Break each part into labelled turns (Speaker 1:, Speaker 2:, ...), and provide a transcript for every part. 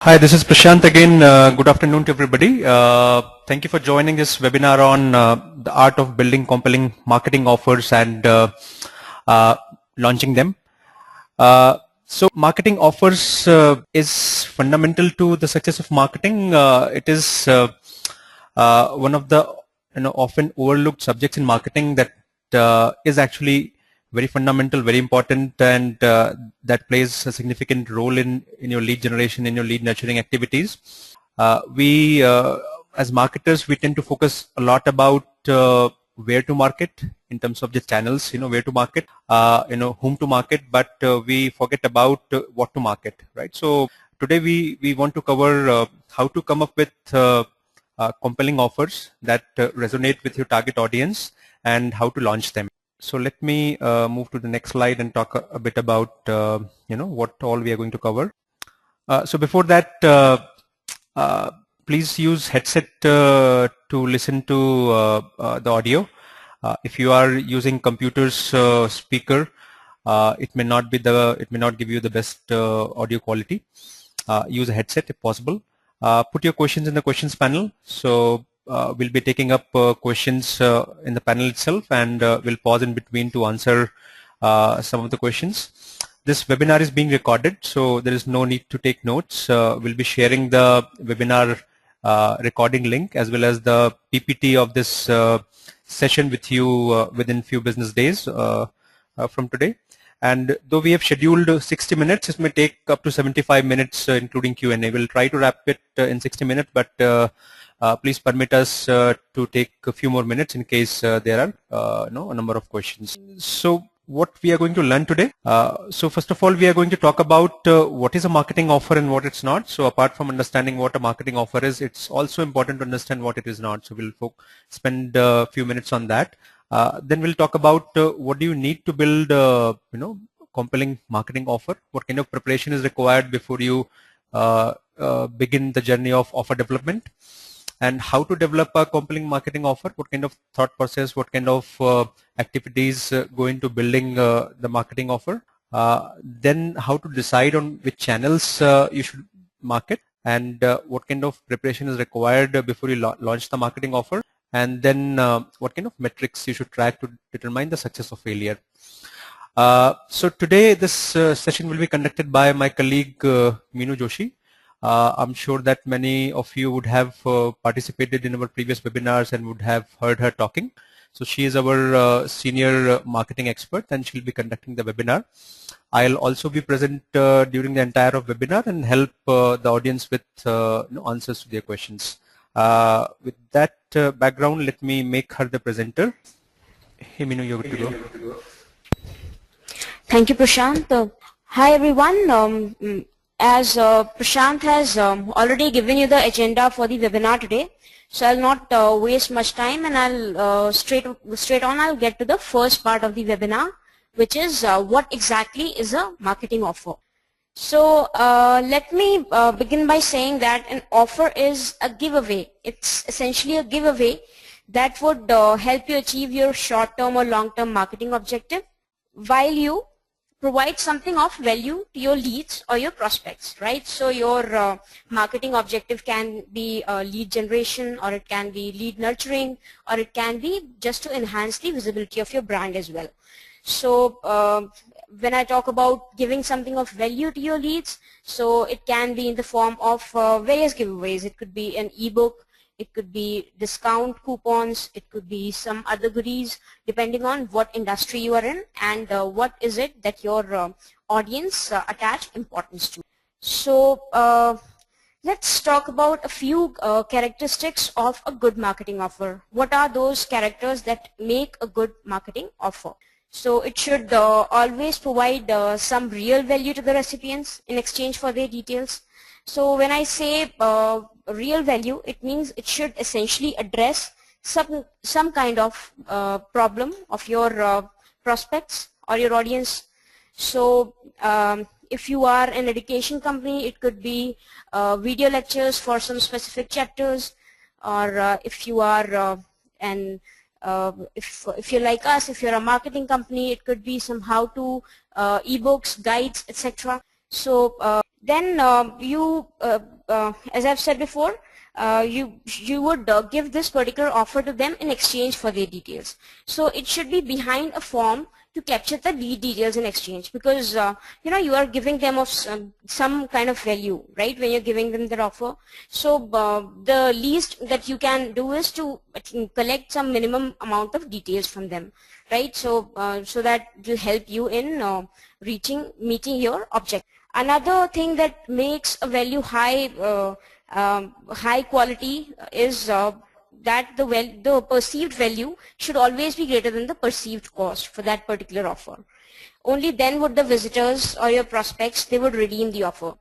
Speaker 1: Hi, this is Prashant again. Good afternoon to everybody. Thank you for joining this webinar on the art of building compelling marketing offers and launching them. So marketing offers is fundamental to the success of marketing. It is one of the often overlooked subjects in marketing that is actually very fundamental, very important, and that plays a significant role in your lead generation, in your lead nurturing activities. We as marketers, we tend to focus a lot about where to market in terms of the channels, where to market, whom to market, but we forget about what to market, right? So today we want to cover how to come up with compelling offers that resonate with your target audience and how to launch them. So let me move to the next slide and talk a bit about what all we are going to cover. So before that, please use headset to listen to the audio. If you are using computer's speaker, it may not give you the best audio quality. Use a headset if possible. Put your questions in the questions panel. So we'll be taking up questions in the panel itself, and we'll pause in between to answer some of the questions. This webinar is being recorded, so there is no need to take notes. We'll be sharing the webinar recording link as well as the PPT of this session with you within few business days from today. And though we have scheduled 60 minutes, it may take up to 75 minutes, including Q&A. We'll try to wrap it in 60 minutes, but please permit us to take a few more minutes in case there are a number of questions. So what we are going to learn today. So first of all, we are going to talk about what is a marketing offer and what it's not. So apart from understanding what a marketing offer is, it's also important to understand what it is not. So we'll spend a few minutes on that. Then we'll talk about what do you need to build compelling marketing offer, what kind of preparation is required before you begin the journey of offer development, and how to develop a compelling marketing offer, what kind of thought process, what kind of activities go into building the marketing offer, then how to decide on which channels you should market, and what kind of preparation is required before you launch the marketing offer, and then what kind of metrics you should track to determine the success or failure. So today this session will be conducted by my colleague Meenu Joshi. I'm sure that many of you would have participated in our previous webinars and would have heard her talking. So she is our senior marketing expert, and she'll be conducting the webinar. I'll also be present during the entire webinar and help the audience with answers to their questions. With that background, let me make her the presenter. Hey Meenu, you're good to go.
Speaker 2: Thank you, Prashant. Hi everyone. As Prashant has already given you the agenda for the webinar today, so I'll not waste much time, and I'll straight on I'll get to the first part of the webinar, which is what exactly is a marketing offer. So let me begin by saying that an offer is a giveaway. It's essentially a giveaway that would help you achieve your short-term or long-term marketing objective while you provide something of value to your leads or your prospects, right? So your marketing objective can be lead generation, or it can be lead nurturing, or it can be just to enhance the visibility of your brand as well. So when I talk about giving something of value to your leads, so it can be in the form of various giveaways. It could be an ebook, it could be discount coupons, it could be some other goodies, depending on what industry you are in and what is it that your audience attach importance to. So let's talk about a few characteristics of a good marketing offer. What are those characters that make a good marketing offer? So it should always provide some real value to the recipients in exchange for their details. So when I say real value, it means it should essentially address some kind of problem of your prospects or your audience. So if you are an education company, it could be video lectures for some specific chapters, or if you are if you're like us, if you're a marketing company, it could be some how-to ebooks, guides, etc. So Then as I've said before, you would give this particular offer to them in exchange for their details. So it should be behind a form to capture the lead details in exchange, because you are giving them of some kind of value, right, when you're giving them their offer. So the least that you can do is to collect some minimum amount of details from them, right? So so that will help you in meeting your objective. Another thing that makes a value high quality is that the perceived value should always be greater than the perceived cost for that particular offer. Only then would the visitors or your prospects, they would redeem the offer.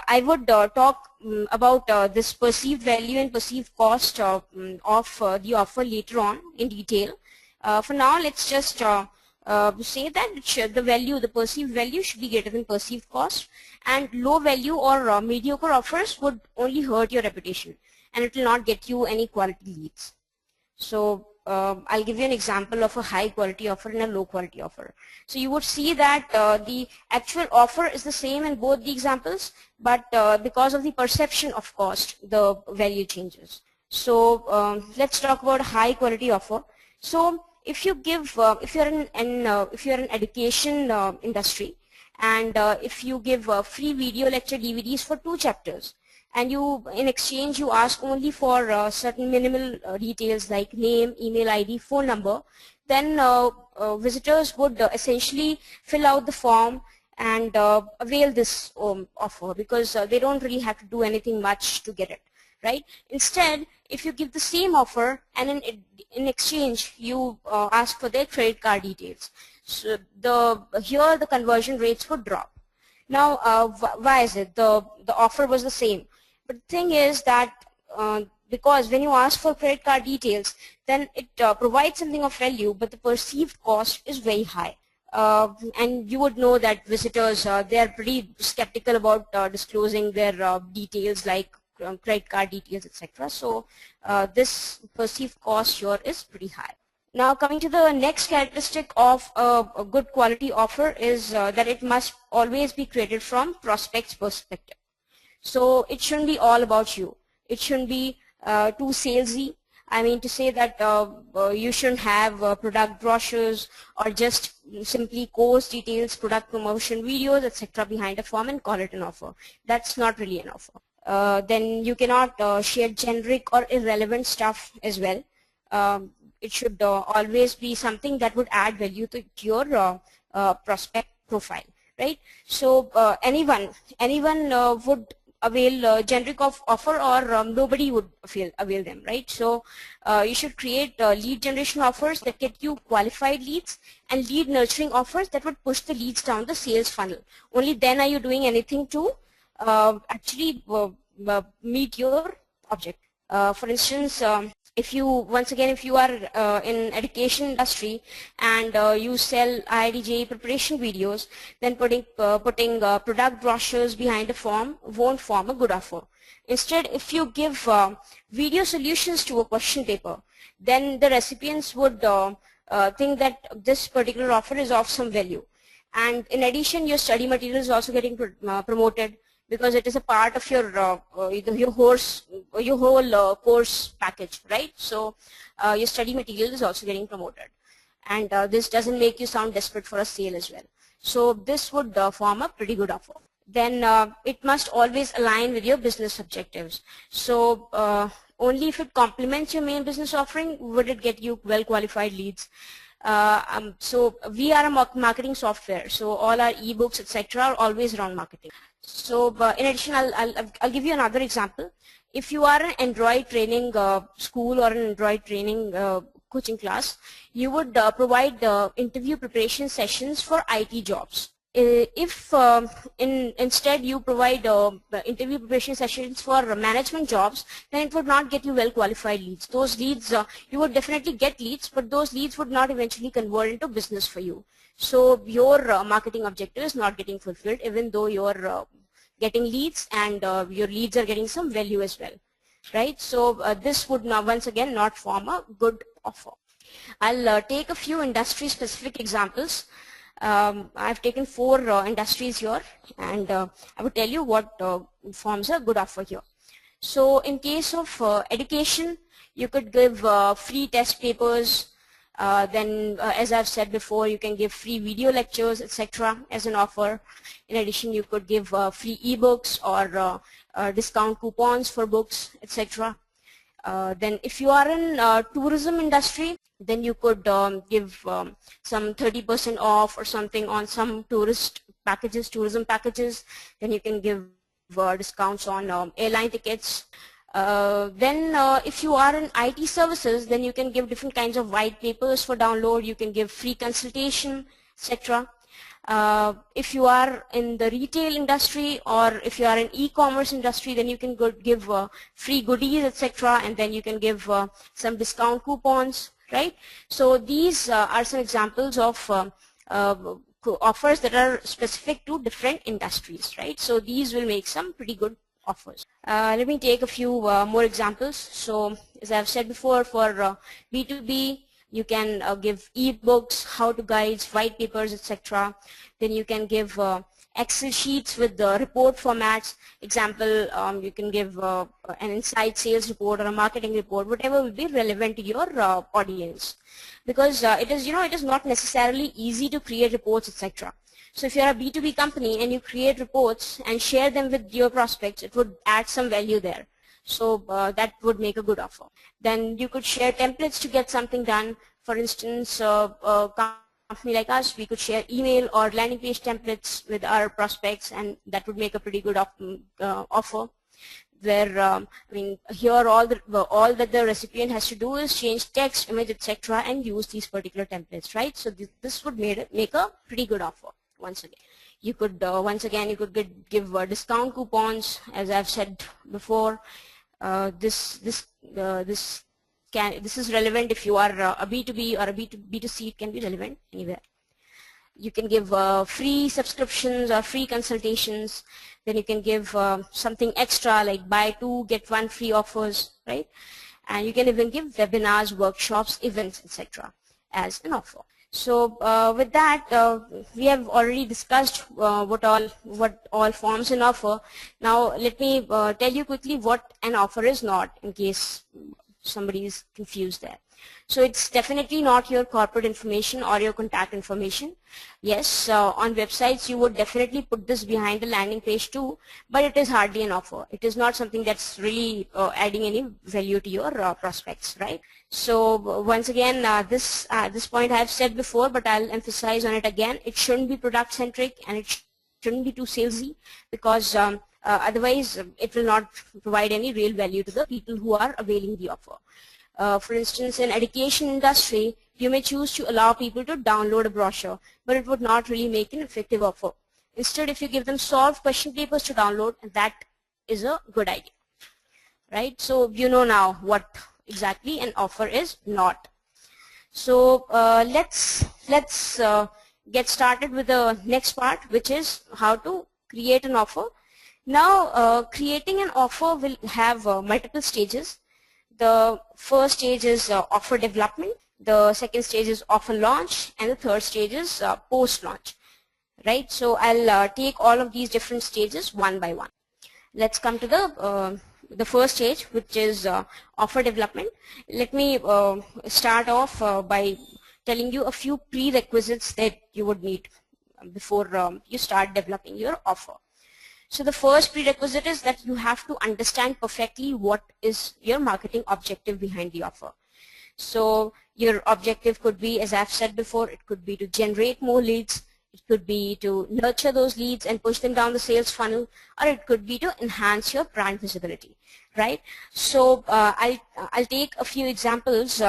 Speaker 2: I would talk about this perceived value and perceived cost of the offer later on in detail. For now, let's just say that the perceived value should be greater than perceived cost, and low value or mediocre offers would only hurt your reputation, and it will not get you any quality leads. So I'll give you an example of a high quality offer and a low quality offer. So you would see that the actual offer is the same in both the examples, but because of the perception of cost, the value changes. So let's talk about a high quality offer. So if you give, if you're an education industry, and if you give free video lecture DVDs for 2 chapters, and in exchange you ask only for certain minimal details like name, email ID, phone number, then visitors would essentially fill out the form and avail this offer, because they don't really have to do anything much to get it, right? Instead, if you give the same offer and in exchange you ask for their credit card details, so here the conversion rates would drop. Now why is it? The offer was the same, but the thing is that because when you ask for credit card details, then it provides something of value, but the perceived cost is very high. And you would know that visitors, they are pretty skeptical about disclosing their details like credit card details, etc. So this perceived cost here is pretty high. Now coming to the next characteristic of a good quality offer is that it must always be created from prospect's perspective. So it shouldn't be all about you. It shouldn't be too salesy. I mean to say that you shouldn't have product brochures or just simply course details, product promotion videos, etc. behind a form and call it an offer. That's not really an offer. Then you cannot share generic or irrelevant stuff as well. It should always be something that would add value to your prospect profile, right? So anyone would avail generic offer, or nobody would avail them, right? So you should create lead generation offers that get you qualified leads, and lead nurturing offers that would push the leads down the sales funnel. Only then are you doing anything to actually meet your object. For instance, if you are in education industry and you sell IIT preparation videos, then putting product brochures behind a form won't form a good offer. Instead, if you give video solutions to a question paper, then the recipients would think that this particular offer is of some value. And in addition, your study material is also getting promoted, because it is a part of your whole course package, right? So your study material is also getting promoted, and this doesn't make you sound desperate for a sale as well. So this would form a pretty good offer. Then it must always align with your business objectives. So only if it complements your main business offering would it get you well qualified leads. So we are a marketing software, so all our ebooks, etc. are always around marketing. So in addition, I'll give you another example. If you are an Android training school or an Android training coaching class, you would provide interview preparation sessions for IT jobs. If instead you provide interview preparation sessions for management jobs, then it would not get you well qualified leads. Those leads, you would definitely get leads, but those leads would not eventually convert into business for you. So your marketing objective is not getting fulfilled, even though you're getting leads and your leads are getting some value as well, right? So this would now once again not form a good offer. I'll take a few industry specific examples. I've taken 4 industries here, and I would tell you what forms a good offer here. So in case of education, you could give free test papers. Then, as I've said before, you can give free video lectures, etc. as an offer. In addition, you could give free ebooks or discount coupons for books, etc. Then if you are in tourism industry, then you could give some 30% off or something on some tourism packages. Then you can give discounts on airline tickets. Then if you are in IT services, then you can give different kinds of white papers for download. You can give free consultation, etc. If you are in the retail industry, or if you are in e-commerce industry, then you can give free goodies, etc. And then you can give some discount coupons, right? So these are some examples of offers that are specific to different industries, right? So these will make some pretty good offers. Let me take a few more examples. So as I've said before, for B2B, you can give e-books, how-to guides, white papers, etc. Then you can give Excel sheets with the report formats. Example, you can give an inside sales report or a marketing report, whatever will be relevant to your audience. Because it is not necessarily easy to create reports, etc. So if you're a B2B company and you create reports and share them with your prospects, it would add some value there. So that would make a good offer. Then you could share templates to get something done. For instance, a company like us, we could share email or landing page templates with our prospects, and that would make a pretty good offer. Where I mean, here all that the recipient has to do is change text, image, etc., and use these particular templates, right? So this would make a pretty good offer. Once again, you could give discount coupons, as I've said before. This is relevant if you are a B2B or a B2C. It can be relevant anywhere. You can give free subscriptions or free consultations. Then you can give something extra like buy 2 get 1 free offers, right? And you can even give webinars, workshops, events, etc. as an offer. So with that, we have already discussed what all forms an offer. Now let me tell you quickly what an offer is not, in case somebody is confused there. So it's definitely not your corporate information or your contact information. Yes, on websites you would definitely put this behind the landing page too, but it is hardly an offer. It is not something that's really adding any value to your prospects, right? So once again, this point I have said before, but I'll emphasize on it again. It shouldn't be product centric, and it shouldn't be too salesy, because otherwise it will not provide any real value to the people who are availing the offer. For instance, in education industry, you may choose to allow people to download a brochure, but it would not really make an effective offer. Instead, if you give them solved question papers to download, that is a good idea, right? So you know now what exactly an offer is not. So let's get started with the next part, which is how to create an offer. Now, creating an offer will have multiple stages. The first stage is offer development, the second stage is offer launch, and the third stage is post-launch, right? So I'll take all of these different stages one by one. Let's come to the first stage, which is offer development. Let me start off by telling you a few prerequisites that you would need before you start developing your offer. So the first prerequisite is that you have to understand perfectly what is your marketing objective behind the offer. So your objective could be, as I've said before, it could be to generate more leads, it could be to nurture those leads and push them down the sales funnel, or it could be to enhance your brand visibility, right? So I'll take a few examples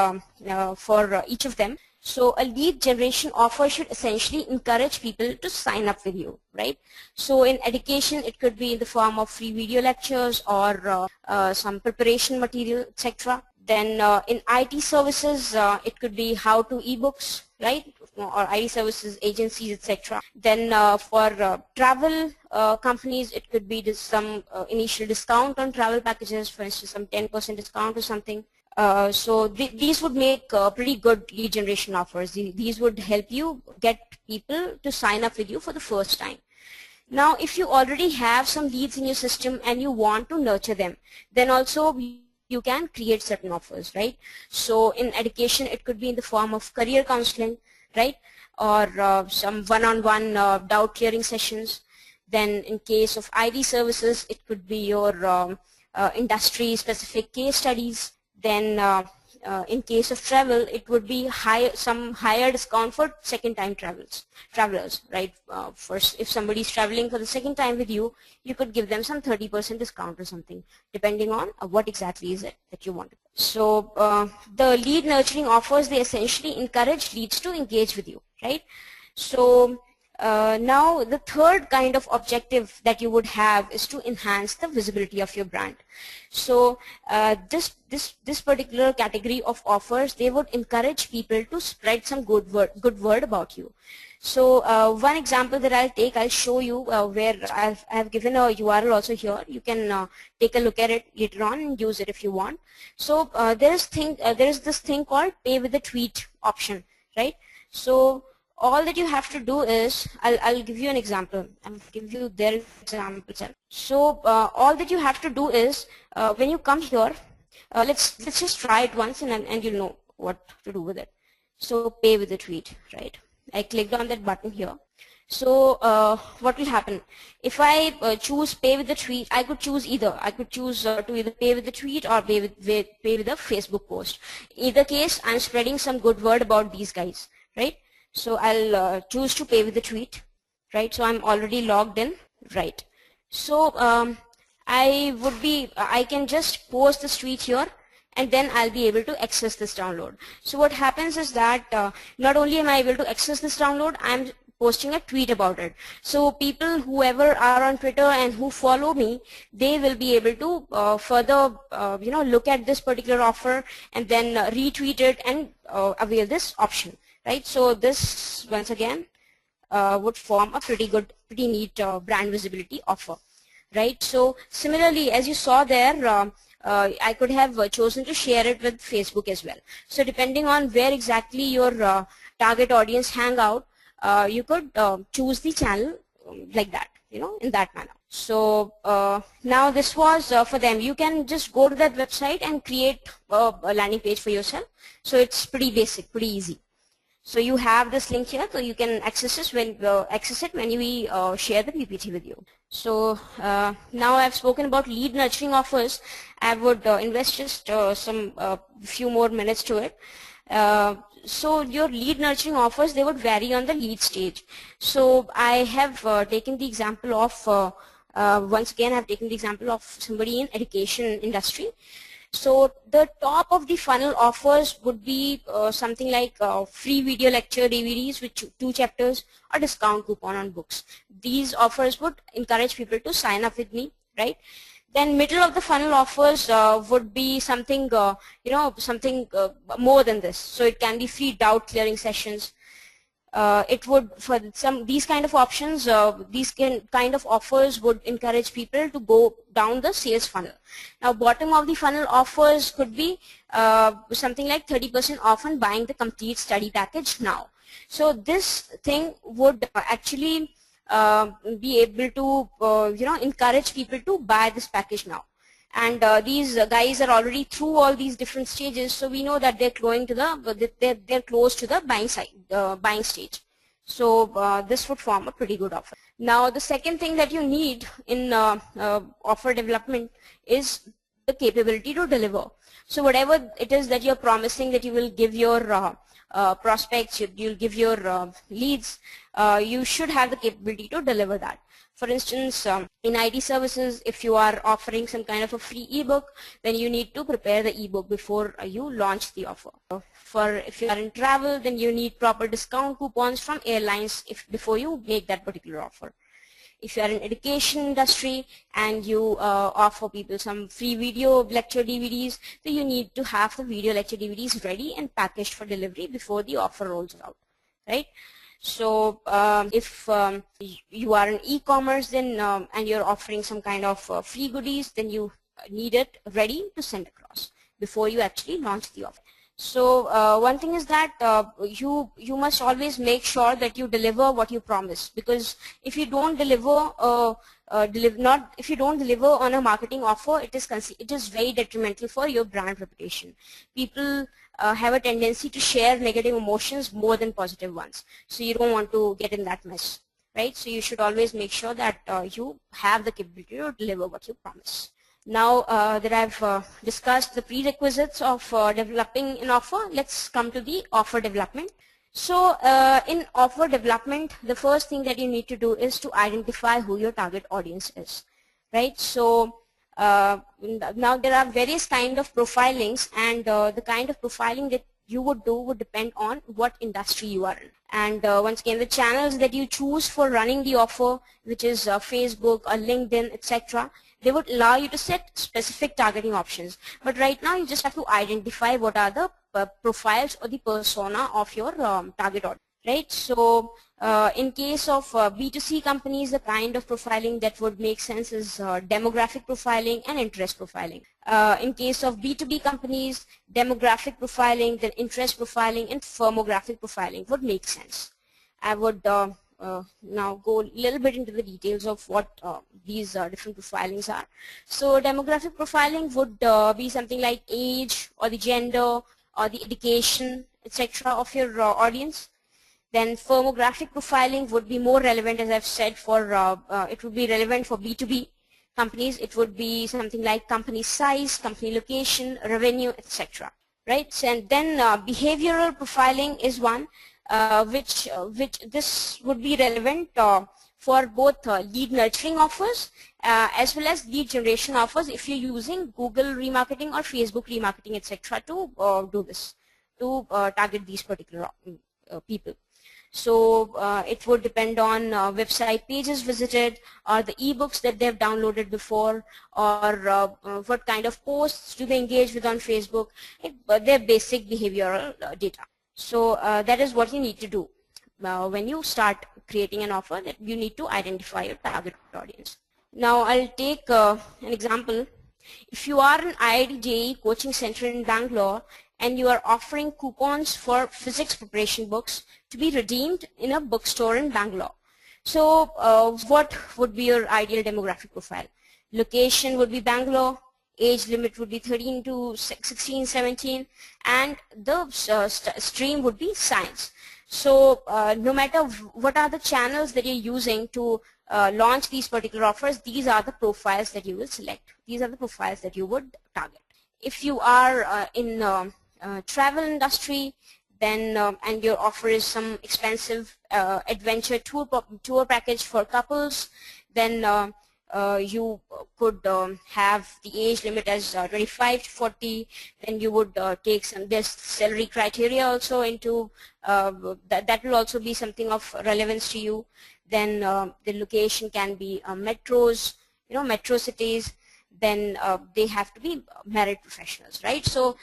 Speaker 2: for each of them. So a lead generation offer should essentially encourage people to sign up with you, right? So in education, it could be in the form of free video lectures or some preparation material, etc. Then in IT services, it could be how-to ebooks, right? Or IT services agencies, etc. Then for travel companies, it could be some initial discount on travel packages, for instance, some 10% discount or something. So these would make pretty good lead generation offers. These would help you get people to sign up with you for the first time. Now, if you already have some leads in your system and you want to nurture them, then also you can create certain offers, right? So in education, it could be in the form of career counseling, right? Or some one-on-one doubt clearing sessions. Then in case of IT services, it could be your industry-specific case studies. Then in case of travel, it would be some higher discount for second-time travelers, right? First, if somebody is traveling for the second time with you, you could give them some 30% discount or something, depending on what exactly is it that you want. So the lead nurturing offers, they essentially encourage leads to engage with you, right? So now the third kind of objective that you would have is to enhance the visibility of your brand. So this particular category of offers, they would encourage people to spread some good word about you. So one example that I'll show you where I've given a URL also here. You can take a look at it later on and use it if you want. So there is this thing called pay with a tweet option, right? So all that you have to do is, I'll give you an example. I'll give you their example. So all that you have to do is, when you come here, let's just try it once and you'll know what to do with it. So pay with a tweet, right? I clicked on that button here. So what will happen? If I choose pay with the tweet, I could choose either. I could choose to either pay with the tweet or pay with a Facebook post. Either case, I'm spreading some good word about these guys, right? So I'll choose to pay with the tweet, right? So I'm already logged in, right? So I can just post this tweet here, and then I'll be able to access this download. So what happens is that not only am I able to access this download, I'm posting a tweet about it. So people, whoever are on Twitter and who follow me, they will be able to further, look at this particular offer and then retweet it and avail this option. Right, so this once again would form a pretty neat brand visibility offer, right? So similarly, as you saw there, I could have chosen to share it with Facebook as well. So depending on where exactly your target audience hang out, you could choose the channel like that, in that manner. So now this was for them. You can just go to that website and create a landing page for yourself. So it's pretty basic, pretty easy. So you have this link here, so you can access it when we share the PPT with you. So now I've spoken about lead nurturing offers. I would invest just some few more minutes to it. So your lead nurturing offers, they would vary on the lead stage. So I have taken the example of once again I've taken the example of somebody in education industry. So the top of the funnel offers would be something like free video lecture DVDs with 2 chapters or discount coupon on books. These offers would encourage people to sign up with me, right? Then middle of the funnel offers would be something, something more than this. So it can be free doubt clearing sessions. It would, for these kind of options, kind of offers would encourage people to go down the sales funnel. Now bottom of the funnel offers could be something like 30% off on buying the complete study package now. So this thing would actually be able to encourage people to buy this package now. And these guys are already through all these different stages, so we know that they're close to the buying stage. So this would form a pretty good offer. Now the second thing that you need in offer development is the capability to deliver. So whatever it is that you're promising that you will give your prospects, you'll give your leads, you should have the capability to deliver that. For instance, in IT services, if you are offering some kind of a free ebook, then you need to prepare the ebook before you launch the offer. If you are in travel, then you need proper discount coupons from airlines before you make that particular offer. If you are in education industry and you offer people some free video lecture DVDs, then you need to have the video lecture DVDs ready and packaged for delivery before the offer rolls out, right? So if you are in e-commerce then and you're offering some kind of free goodies, then you need it ready to send across. before you actually launch the offer. So one thing is that you must always make sure that you deliver what you promise, because if you don't deliver if you don't deliver on a marketing offer, it is very detrimental for your brand reputation. People have a tendency to share negative emotions more than positive ones, so you don't want to get in that mess, right? So you should always make sure that you have the capability to deliver what you promise. Now that I've discussed the prerequisites of developing an offer, let's come to the offer development. So in offer development, the first thing that you need to do is to identify who your target audience is, right? So now there are various kind of profilings, and the kind of profiling that you would do would depend on what industry you are in. And once again, the channels that you choose for running the offer, which is Facebook or LinkedIn, etc., they would allow you to set specific targeting options. But right now, you just have to identify what are the profiles or the persona of your target audience, right? So in case of B2C companies, the kind of profiling that would make sense is demographic profiling and interest profiling. In case of B2B companies, demographic profiling, then interest profiling, and firmographic profiling would make sense. I would now go a little bit into the details of what these different profilings are. So demographic profiling would be something like age or the gender or the education, etc. of your audience. Then firmographic profiling would be more relevant, as I've said, for it would be relevant for B2B companies. It would be something like company size, company location, revenue, etc. Right? And then behavioral profiling is one which this would be relevant for both lead nurturing offers as well as lead generation offers if you're using Google remarketing or Facebook remarketing, etc. to do this, to target these particular people. So it would depend on website pages visited, or the ebooks that they've downloaded before, or what kind of posts do they engage with on Facebook, their basic behavioral data. So that is what you need to do when you start creating an offer, that you need to identify your target audience. Now I'll take an example. If you are an IIT JEE coaching center in Bangalore and you are offering coupons for physics preparation books to be redeemed in a bookstore in Bangalore. So what would be your ideal demographic profile? Location would be Bangalore, age limit would be 13 to 16, 17, and the stream would be science. So no matter what are the channels that you're using to launch these particular offers, these are the profiles that you will select. These are the profiles that you would target. If you are in travel industry, then and your offer is some expensive adventure tour package for couples, then you could have the age limit as 25 to 40. Then you would take some this salary criteria also into that will also be something of relevance to you. Then the location can be metros, metro cities. Then they have to be married professionals, right? So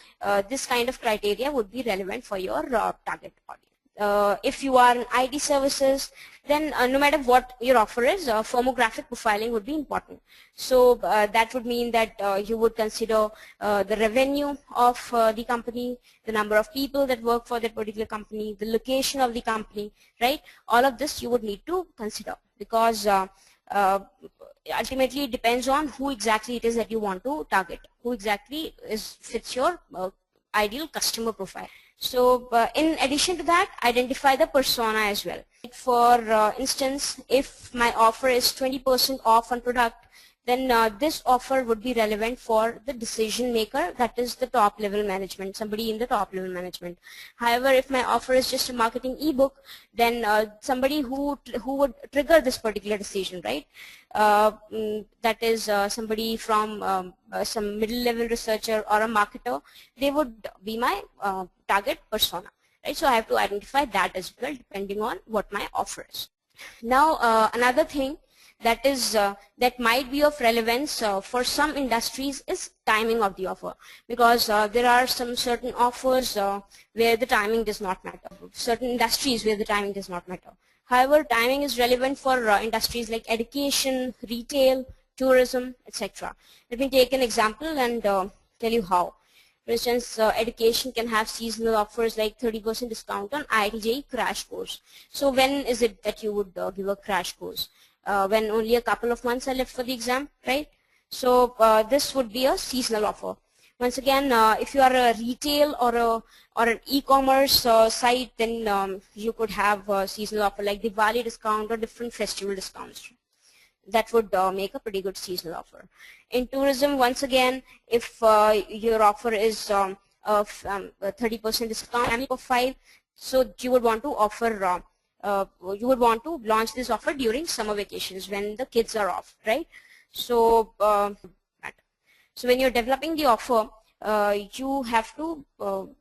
Speaker 2: this kind of criteria would be relevant for your target audience. If you are in IT services, then no matter what your offer is, firmographic profiling would be important. So that would mean that you would consider the revenue of the company, the number of people that work for that particular company, the location of the company, right? All of this you would need to consider, because ultimately it depends on who exactly it is that you want to target, who exactly fits your ideal customer profile. So in addition to that, identify the persona as well. For instance, if my offer is 20% off on product, then this offer would be relevant for the decision maker, that is the top level management, somebody in the top level management. However, if my offer is just a marketing ebook, then somebody who would trigger this particular decision, right? That is somebody from some middle level researcher or a marketer, they would be my target persona, right? So I have to identify that as well, depending on what my offer is. Now another thing that is that might be of relevance for some industries is timing of the offer, because there are some certain offers where the timing does not matter, certain industries where the timing does not matter. However, timing is relevant for industries like education, retail, tourism, etc. Let me take an example and tell you how. For instance, education can have seasonal offers like 30% discount on IIT crash course. So when is it that you would give a crash course? When only a couple of months are left for the exam, right? So this would be a seasonal offer. Once again, if you are a retail or an e-commerce site, then you could have a seasonal offer like Diwali discount or different festival discounts. That would make a pretty good seasonal offer. In tourism, once again, if your offer is 30% discount, family of 5, so you would want to offer, you would want to launch this offer during summer vacations when the kids are off, right? So, so when you're developing the offer, you have to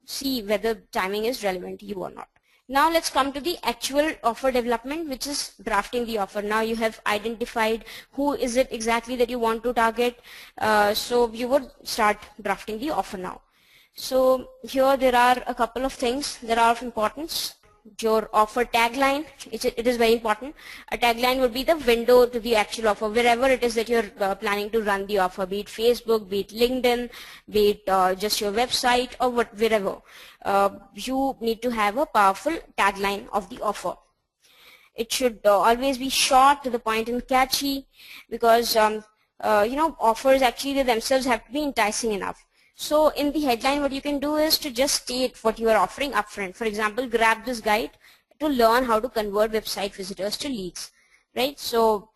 Speaker 2: see whether timing is relevant to you or not. Now let's come to the actual offer development, which is drafting the offer. Now you have identified who is it exactly that you want to target. So you would start drafting the offer now. So here there are a couple of things that are of importance. Your offer tagline, it is very important. A tagline would be the window to the actual offer, wherever it is that you're planning to run the offer, be it Facebook, be it LinkedIn, be it just your website or wherever. You need to have a powerful tagline of the offer. It should always be short, to the point, and catchy, because offers actually themselves have to be enticing enough. So in the headline, what you can do is to just state what you are offering upfront. For example, grab this guide to learn how to convert website visitors to leads, right? So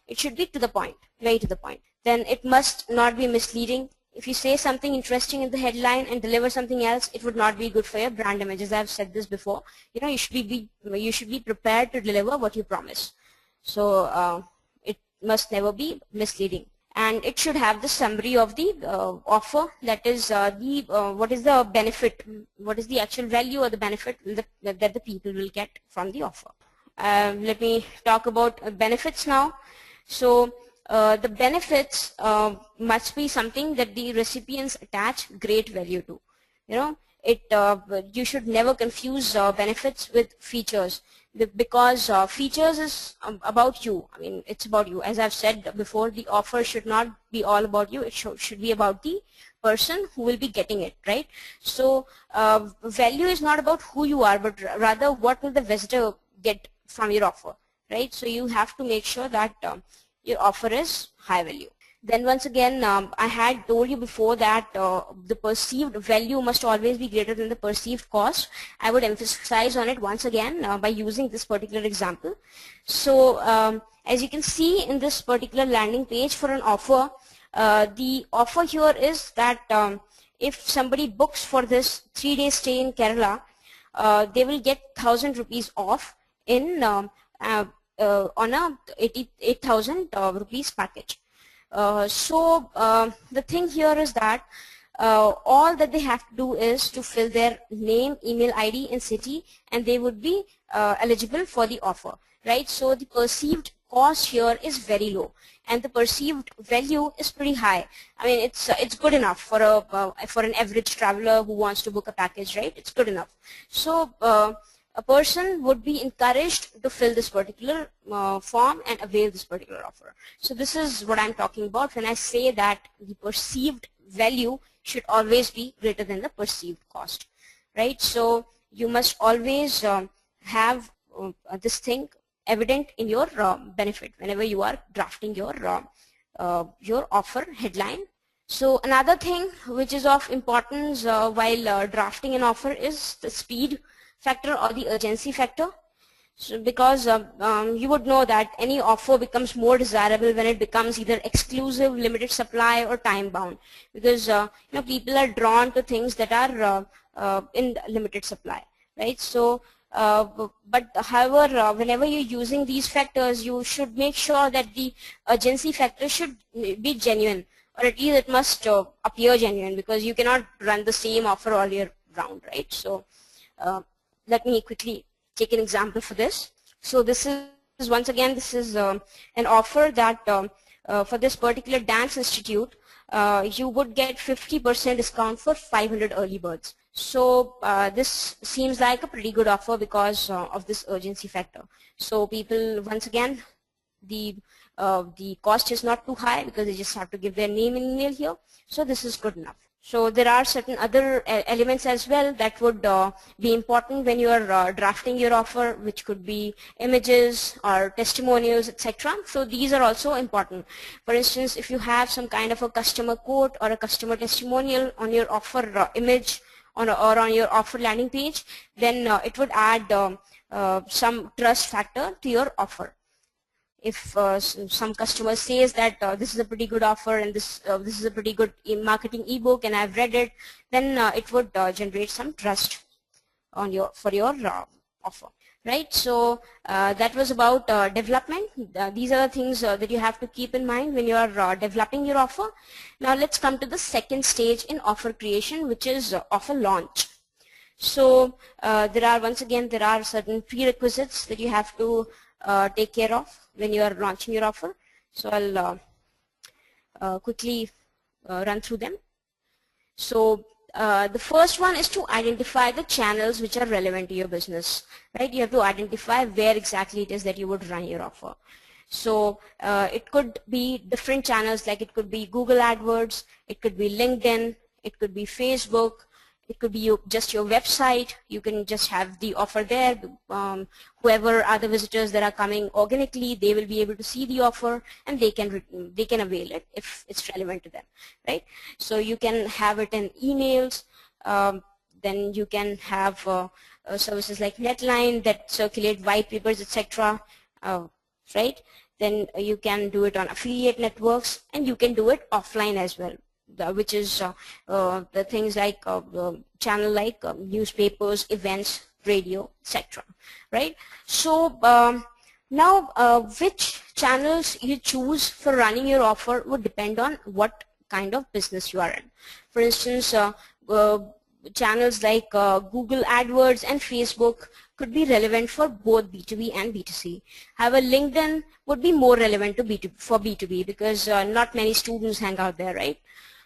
Speaker 2: it should be to the point, very to the point. Then it must not be misleading. If you say something interesting in the headline and deliver something else, it would not be good for your brand image. As I've said this before, you should be prepared to deliver what you promise. So it must never be misleading. And it should have the summary of the offer, that is what is the benefit, what is the actual value or the benefit that the people will get from the offer. Let me talk about benefits now. So the benefits must be something that the recipients attach great value to. You should never confuse benefits with features, because features is about you. I mean, it's about you. As I've said before, the offer should not be all about you. It should be about the person who will be getting it, right? So value is not about who you are, but rather what will the visitor get from your offer, right? So you have to make sure that your offer is high value. Then once again, I had told you before that the perceived value must always be greater than the perceived cost. I would emphasize on it once again by using this particular example. So as you can see in this particular landing page for an offer, the offer here is that if somebody books for this 3-day stay in Kerala, they will get 1,000 rupees off in on a 8,000 rupees package. So the thing here is that all that they have to do is to fill their name, email ID, and city, and they would be eligible for the offer, right? So the perceived cost here is very low, and the perceived value is pretty high. I mean, it's good enough for an average traveler who wants to book a package, right? It's good enough. So a person would be encouraged to fill this particular form and avail this particular offer. So this is what I'm talking about when I say that the perceived value should always be greater than the perceived cost, right? So you must always have this thing evident in your benefit whenever you are drafting your offer headline. So another thing which is of importance while drafting an offer is the speed factor or the urgency factor. So because you would know that any offer becomes more desirable when it becomes either exclusive, limited supply, or time bound, because people are drawn to things that are in limited supply, right? So but however, whenever you're using these factors, you should make sure that the urgency factor should be genuine, or at least it must appear genuine, because you cannot run the same offer all year round, right? So let me quickly take an example for this. So this is once again, this is an offer that for this particular dance institute, you would get 50% discount for 500 early birds. So this seems like a pretty good offer because of this urgency factor. So people, once again, the cost is not too high because they just have to give their name and email here. So this is good enough. So there are certain other elements as well that would be important when you are drafting your offer, which could be images or testimonials, etc. So these are also important. For instance, if you have some kind of a customer quote or a customer testimonial on your offer image or on your offer landing page, then it would add some trust factor to your offer. If some customer says that this is a pretty good offer and this is a pretty good marketing ebook and I've read it, then it would generate some trust on for your offer, right? So that was about development. These are the things that you have to keep in mind when you are developing your offer. Now let's come to the second stage in offer creation, which is offer launch. So there are certain prerequisites that you have to take care of when you are launching your offer. So I'll quickly run through them. So the first one is to identify the channels which are relevant to your business, right? You have to identify where exactly it is that you would run your offer. So it could be different channels, like it could be Google AdWords, it could be LinkedIn, it could be Facebook, it could be just your website. You can just have the offer there. Whoever are the visitors that are coming organically, they will be able to see the offer and they can avail it if it's relevant to them, right? So you can have it in emails. Then you can have services like Netline that circulate white papers, etc. Right? Then you can do it on affiliate networks, and you can do it offline as well. Which is the things like channel like newspapers, events, radio, etc. Right? So now which channels you choose for running your offer would depend on what kind of business you are in. For instance, channels like Google AdWords and Facebook could be relevant for both B2B and B2C. However, LinkedIn would be more relevant to B2B because not many students hang out there, right?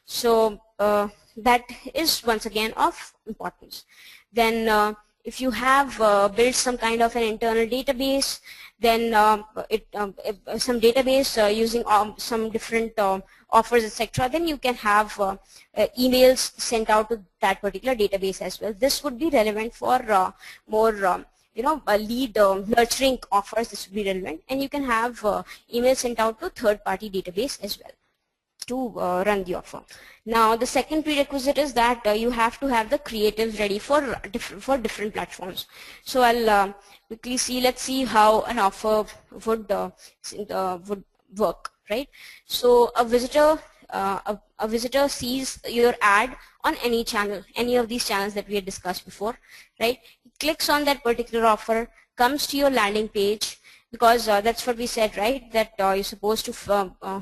Speaker 2: So that is once again of importance. Then if you have built some kind of an internal database, then some database using some different offers, etc., then you can have emails sent out to that particular database as well. This would be relevant for more lead nurturing offers. This would be relevant, and you can have emails sent out to third-party database as well to run the offer. Now the second prerequisite is that you have to have the creatives ready for different platforms. So I'll quickly see. Let's see how an offer would work, right? So a visitor sees your ad on any channel, any of these channels that we had discussed before, right? He clicks on that particular offer, comes to your landing page, because that's what we said, right, that you're supposed to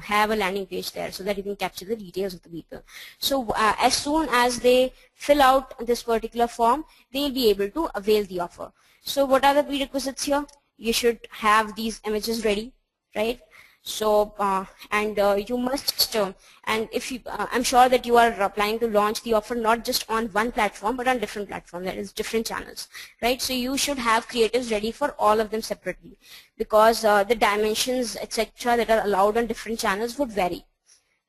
Speaker 2: have a landing page there so that you can capture the details of the people. So as soon as they fill out this particular form, they'll be able to avail the offer. So what are the prerequisites here? You should have these images ready, right? So you must and if you I'm sure that you are planning to launch the offer not just on one platform but on different platforms, that is different channels, right? So you should have creatives ready for all of them separately, because the dimensions, etc., that are allowed on different channels would vary,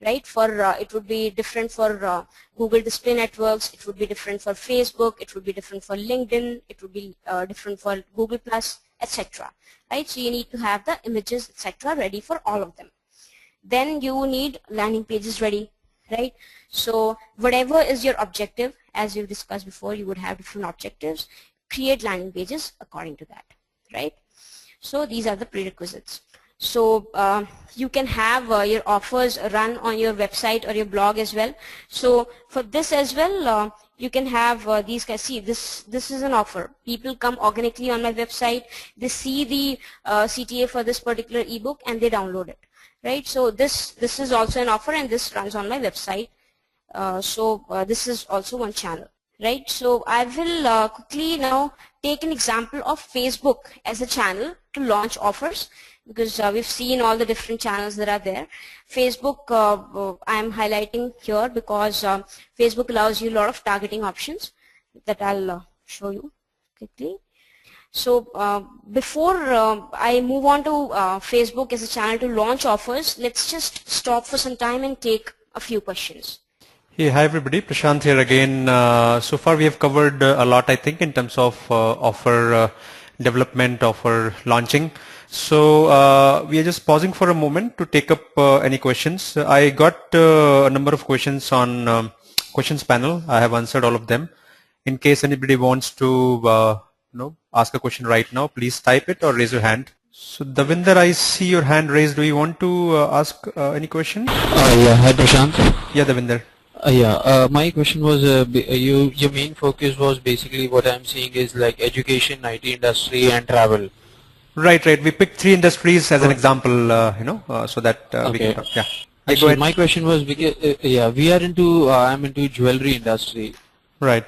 Speaker 2: right? For it would be different for Google Display Networks, it would be different for Facebook, it would be different for LinkedIn, it would be different for Google Plus, etc. Right? So you need to have the images, etc., ready for all of them. Then you need landing pages ready, right? So whatever is your objective, as we've discussed before, you would have different objectives. Create landing pages according to that, right? So these are the prerequisites. So you can have your offers run on your website or your blog as well. So for this as well, you can have these guys. See, this is an offer. People come organically on my website. They see the CTA for this particular ebook and they download it, right? So this is also an offer, and this runs on my website. This is also one channel, right? So I will quickly now take an example of Facebook as a channel to launch offers, because we've seen all the different channels that are there. Facebook I am highlighting here because Facebook allows you a lot of targeting options that I'll show you quickly. So before I move on to Facebook as a channel to launch offers, let's just stop for some time and take a few questions.
Speaker 1: Hey, hi everybody, Prashant here again. So far we have covered a lot, I think, in terms of offer development, offer launching. So we are just pausing for a moment to take up any questions. I got a number of questions on questions panel. I have answered all of them. In case anybody wants to ask a question right now, please type it or raise your hand. So Davinder, I see your hand raised. Do you want to ask any question?
Speaker 3: Yeah, hi Prashant.
Speaker 1: Yeah, Davinder.
Speaker 3: My question was, your main focus was basically what I'm seeing is like education, IT industry, and travel.
Speaker 1: Right. We picked 3 industries as an example, so that we can
Speaker 3: Okay.
Speaker 1: talk. Yeah. Yeah, go
Speaker 3: Actually,
Speaker 1: ahead.
Speaker 3: my question was because we are into I'm into jewelry industry.
Speaker 1: Right.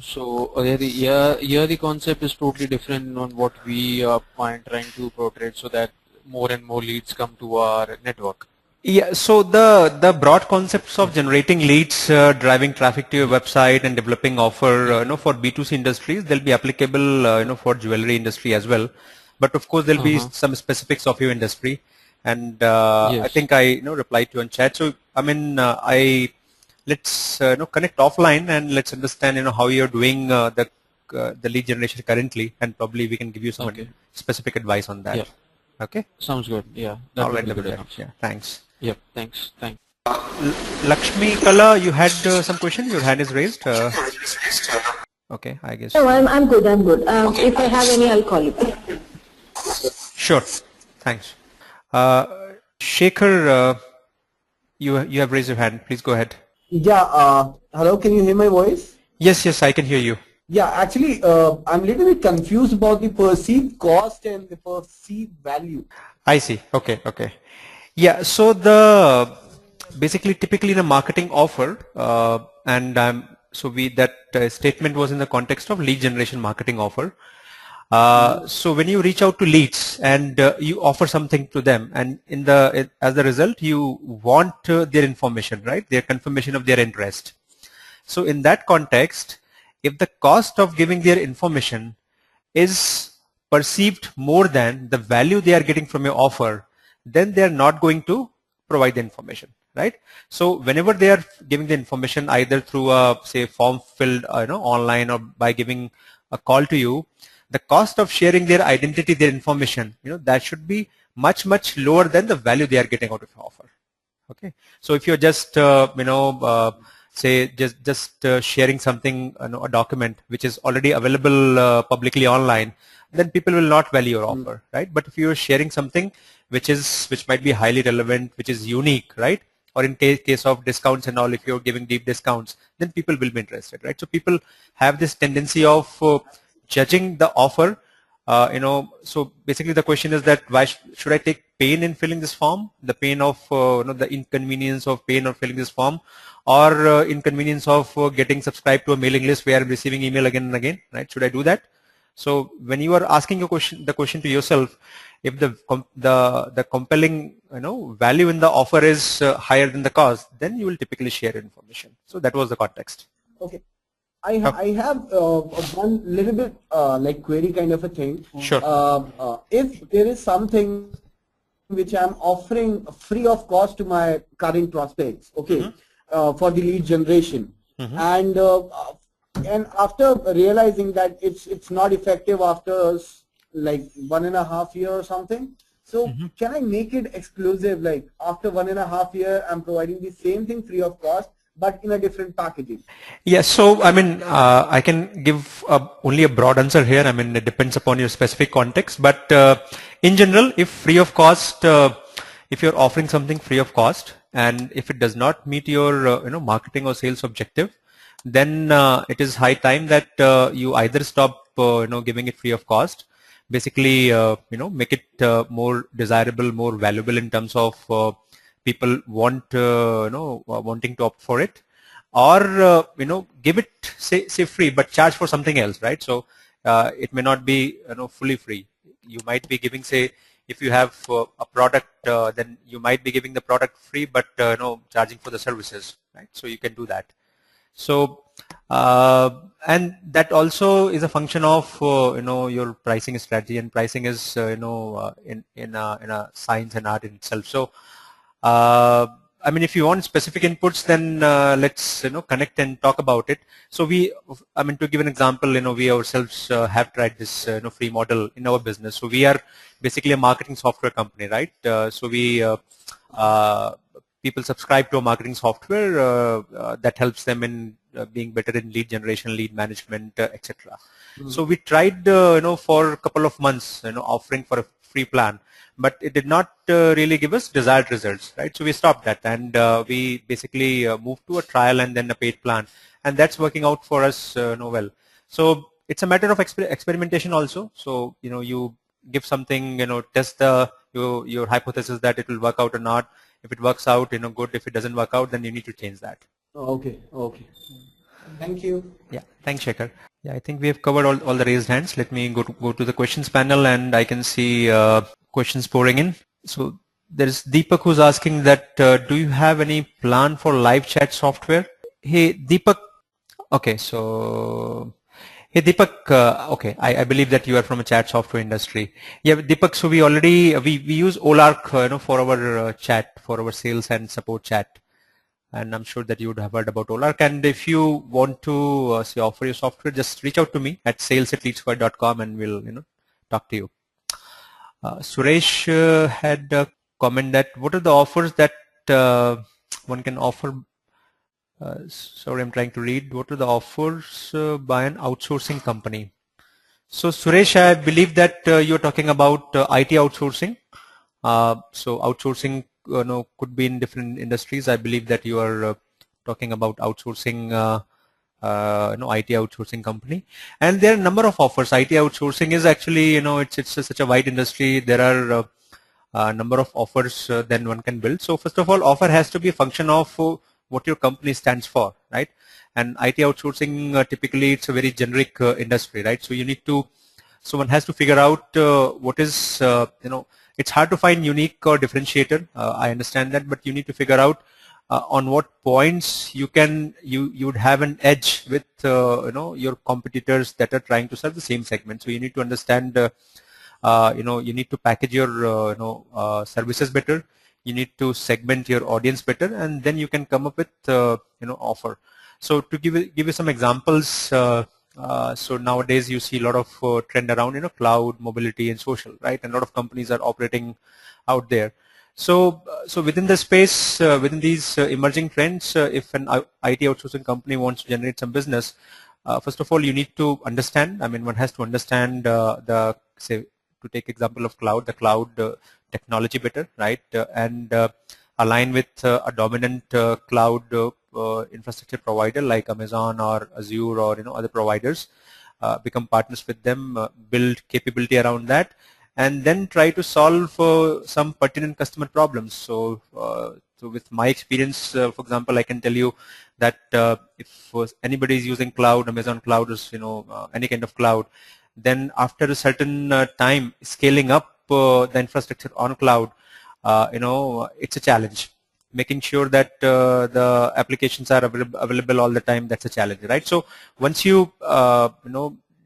Speaker 3: So here the concept is totally different on what we are trying to portray, so that more and more leads come to our network.
Speaker 1: Yeah. So the broad concepts of generating leads, driving traffic to your website, and developing offer, for B2C industries, they'll be applicable, for jewelry industry as well. But of course, there'll be some specifics of your industry, and I
Speaker 3: Yes.
Speaker 1: think I replied to you on chat. So I mean, let's connect offline and let's understand how you're doing the lead generation currently, and probably we can give you some
Speaker 3: Okay.
Speaker 1: specific advice on that.
Speaker 3: Yeah.
Speaker 1: Okay.
Speaker 3: Sounds good. Yeah, that
Speaker 1: All
Speaker 3: would
Speaker 1: right,
Speaker 3: be good
Speaker 1: Davinder.
Speaker 3: enough.
Speaker 1: Yeah. Thanks.
Speaker 3: Yep. Thanks. Thanks.
Speaker 1: Lakshmi Kala, you had some question. Your hand is raised. Okay, I guess.
Speaker 4: No, I'm good. I'm good. If I have any, I'll call you.
Speaker 1: Sure. Thanks. Shekhar, you have raised your hand. Please go ahead.
Speaker 5: Yeah, hello, can you hear my voice?
Speaker 1: Yes, I can hear you.
Speaker 5: Yeah, actually, I'm a little bit confused about the perceived cost and the perceived value.
Speaker 1: I see. Okay. Yeah, so basically typically in a marketing offer, and so that statement was in the context of lead generation marketing offer. So when you reach out to leads and you offer something to them, and as a result you want their information, right? Their confirmation of their interest. So in that context, if the cost of giving their information is perceived more than the value they are getting from your offer, then they are not going to provide the information, right? So whenever they are giving the information either through a say form filled online or by giving a call to you, the cost of sharing their identity, their information, that should be much lower than the value they are getting out of your offer. Okay, so if you're just say just sharing something, a document which is already available publicly online, then people will not value your offer, right? But if you're sharing something which might be highly relevant, which is unique, right? Or in case of discounts and all, if you're giving deep discounts, then people will be interested, right? So people have this tendency of judging the offer. So basically the question is that why should I take pain in filling this form, the pain of the inconvenience of pain of filling this form, or inconvenience of getting subscribed to a mailing list where I'm receiving email again and again, right? Should I do that? So when you are asking the question to yourself, if the compelling value in the offer is higher than the cost, then you will typically share information. So that was the context.
Speaker 5: Okay. I have one little bit like query kind of a thing.
Speaker 1: Sure.
Speaker 5: If there is something which I'm offering free of cost to my current prospects, okay, for the lead generation, and after realizing that it's not effective after like 1.5 years or something, so can I make it exclusive? Like after 1.5 years, I'm providing the same thing free of cost, but in a different packaging.
Speaker 1: Yes, so I mean, I can give only a broad answer here. I mean, it depends upon your specific context, but in general, if free of cost, if you're offering something free of cost, and if it does not meet your marketing or sales objective, then it is high time that you either stop giving it free of cost, basically make it more desirable, more valuable in terms of people wanting to opt for it, or give it say free but charge for something else, right? So it may not be fully free. You might be giving, say, if you have a product, then you might be giving the product free but charging for the services, right? So you can do that. So and that also is a function of your pricing strategy, and pricing is in a science and art in itself. So I mean, if you want specific inputs, then let's connect and talk about it. So I mean, to give an example, we ourselves have tried this free model in our business. So we are basically a marketing software company, right? So we people subscribe to a marketing software that helps them in being better in lead generation, lead management, etc. So we tried for a couple of months offering for a free plan, but it did not really give us desired results, right? So we stopped that, and we basically moved to a trial and then a paid plan, and that's working out for us well. So it's a matter of experimentation also. So you give something, test your hypothesis that it will work out or not. If it works out, good. If it doesn't work out, then you need to change that.
Speaker 5: Okay. Thank you.
Speaker 1: Yeah, thanks, Shekhar. Yeah, I think we have covered all the raised hands. Let me go to the questions panel, and I can see questions pouring in. So there is Deepak who's asking that do you have any plan for live chat software? Hey Deepak. Okay, so hey Deepak. Okay, I believe that you are from a chat software industry. Yeah, Deepak. So we already we use Olark for our chat, for our sales and support chat. And I'm sure that you would have heard about Olark. And if you want to say offer your software, just reach out to me at sales@leadsquared.com, and we'll talk to you. Suresh had a comment that what are the offers that one can offer? Sorry, I'm trying to read. What are the offers by an outsourcing company? So Suresh, I believe that you're talking about IT outsourcing. So outsourcing could be in different industries. I believe that you are talking about outsourcing, IT outsourcing company, and there are a number of offers. IT outsourcing is actually, it's such a wide industry. There are a number of offers then one can build. So first of all, offer has to be a function of what your company stands for, right? And IT outsourcing typically it's a very generic industry, right? So you need to, so one has to figure out what is, it's hard to find unique or differentiator. I understand that, but you need to figure out on what points you would have an edge with your competitors that are trying to serve the same segment. So you need to understand, you need to package your services better. You need to segment your audience better, and then you can come up with offer. So to give you some examples. So nowadays you see a lot of trend around cloud, mobility, and social, right? And a lot of companies are operating out there. So within the space, within these emerging trends, if an IT outsourcing company wants to generate some business, first of all you need to understand. I mean, one has to understand the, say, to take example of cloud, the cloud technology better, right? And align with a dominant cloud infrastructure provider like Amazon or Azure or other providers, become partners with them, build capability around that, and then try to solve some pertinent customer problems. So, so with my experience, for example, I can tell you that if anybody is using cloud, Amazon cloud is any kind of cloud, then after a certain time scaling up the infrastructure on cloud, it's a challenge. Making sure that the applications are available all the time, that's a challenge, right? So once you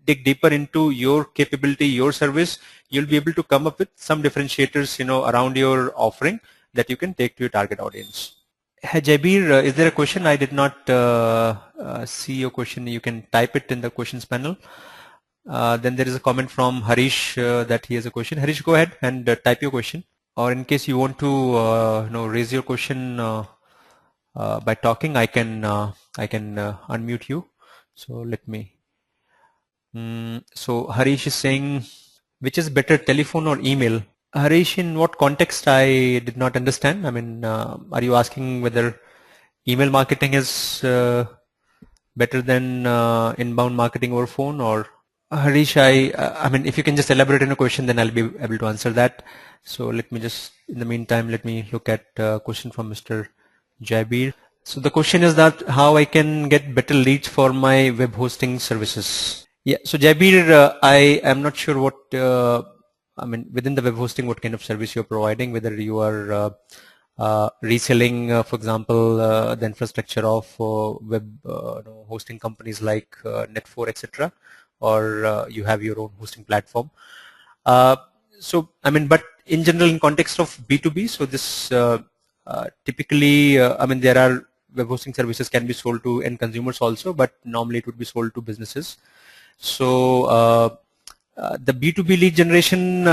Speaker 1: dig deeper into your capability, your service, you'll be able to come up with some differentiators around your offering that you can take to your target audience. Hey, Jabir, is there a question? I did not see your question. You can type it in the questions panel. Then there is a comment from Harish that he has a question. Harish, go ahead and type your question. Or in case you want to raise your question by talking, I can unmute you. So let me. So Harish is saying, which is better, telephone or email? Harish, in what context? I did not understand. I mean, are you asking whether email marketing is better than inbound marketing over phone? Or Harish, I mean, if you can just elaborate on a question, then I'll be able to answer that. So let me just, in the meantime, let me look at a question from Mr. Jabir. So the question is that how I can get better leads for my web hosting services. Yeah. So Jabir, I am not sure what, I mean, within the web hosting, what kind of service you're providing, whether you are reselling, for example, the infrastructure of web hosting companies like Net4, etc., or you have your own hosting platform. So, I mean, but in general, in context of B2B, so this typically, I mean, there are web hosting services can be sold to end consumers also, but normally it would be sold to businesses. So the B2B lead generation,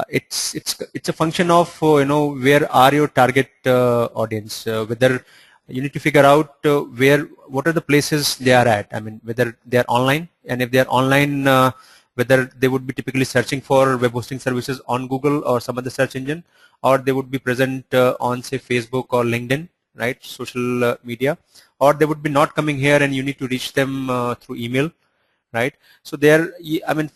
Speaker 1: it's a function of where are your target audience, whether you need to figure out what are the places they are at. I mean, whether they are online, and if they are online, whether they would be typically searching for web hosting services on Google or some other search engine, or they would be present on, say, Facebook or LinkedIn, right, social media, or they would be not coming here and you need to reach them through email, right? So there, I mean,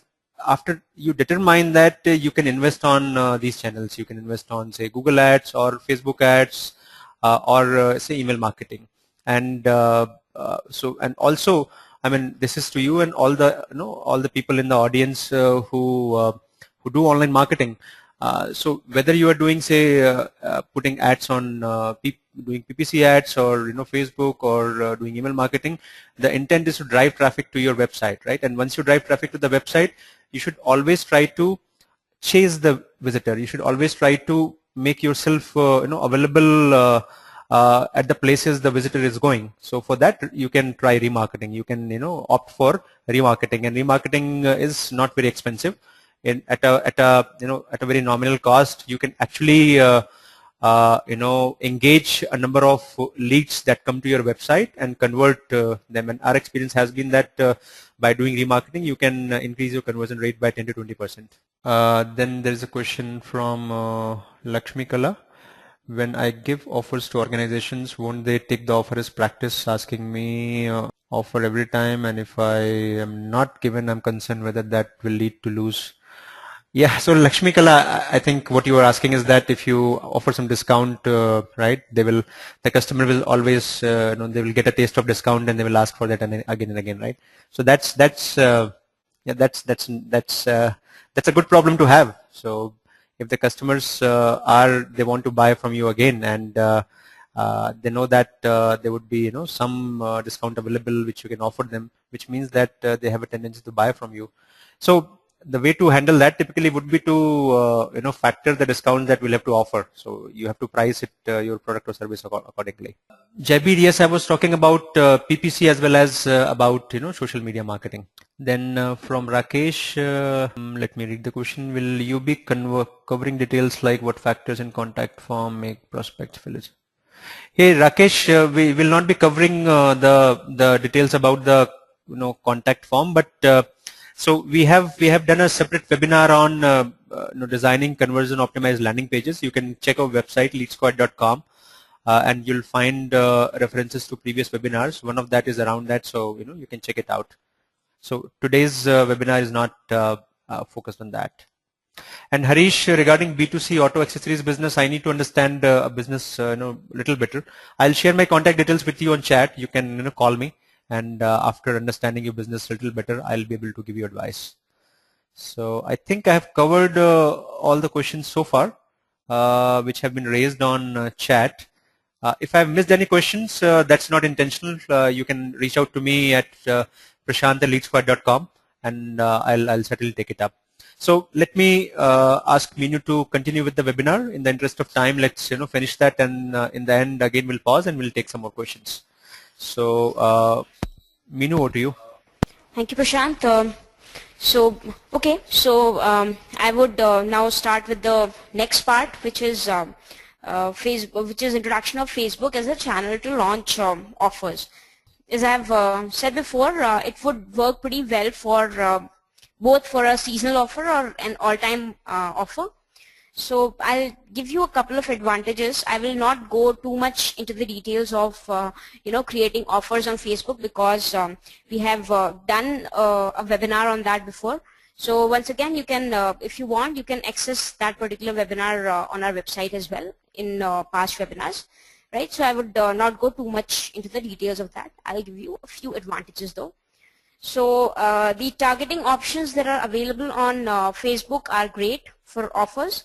Speaker 1: after you determine that you can invest on these channels, you can invest on, say, Google ads or Facebook ads, or say email marketing, and and also, I mean, this is to you and all the all the people in the audience who do online marketing. So whether you are doing, say, putting ads on doing PPC ads, or Facebook, or doing email marketing, the intent is to drive traffic to your website, right? And once you drive traffic to the website, you should always try to chase the visitor. You should always try to make yourself available at the places the visitor is going. So for that, you can try remarketing. You can opt for remarketing, and remarketing is not very expensive. At a very nominal cost, you can actually engage a number of leads that come to your website and convert them. And our experience has been that by doing remarketing, you can increase your conversion rate by 10 to 20%. Then there is a question from Lakshmi Kala. When I give offers to organizations, won't they take the offer as practice, asking me offer every time? And if I am not given, I'm concerned whether that will lead to lose. Yeah, so Lakshmi Kala, I think what you are asking is that if you offer some discount, right, the customer will always, they will get a taste of discount and they will ask for that again and again, right? So that's a good problem to have. So if the customers they want to buy from you again, and they know that there would be some discount available which you can offer them, which means that they have a tendency to buy from you. So the way to handle that typically would be to factor the discount that we'll have to offer. So you have to price it your product or service accordingly. Jabir, yes, I was talking about PPC as well as about social media marketing. Then from Rakesh, let me read the question. Will you be covering details like what factors in contact form make prospects village? Hey Rakesh, we will not be covering the details about the contact form, but so we have done a separate webinar on designing conversion optimized landing pages. You can check our website LeadSquared.com and you'll find references to previous webinars. One of that is around that, so you can check it out. So today's webinar is not focused on that. And Harish, regarding B2C auto accessories business, I need to understand a business little better. I'll share my contact details with you on chat. You can call me, and after understanding your business a little better, I'll be able to give you advice. So I think I have covered all the questions so far which have been raised on chat. If I've missed any questions, that's not intentional. You can reach out to me at prashant@leadsquared.com, and I'll certainly take it up. So let me ask Minu to continue with the webinar. In the interest of time, let's finish that, and in the end, again, we'll pause and we'll take some more questions. So Minu, over to you.
Speaker 2: Thank you, Prashant. I would now start with the next part, which is Facebook, which is introduction of Facebook as a channel to launch offers. As I've said before, it would work pretty well for both for a seasonal offer or an all-time offer. So I'll give you a couple of advantages. I will not go too much into the details of creating offers on Facebook, because we have done a webinar on that before. So once again, you can, if you want, you can access that particular webinar on our website as well in past webinars, right? So I would not go too much into the details of that. I'll give you a few advantages though. So the targeting options that are available on Facebook are great for offers,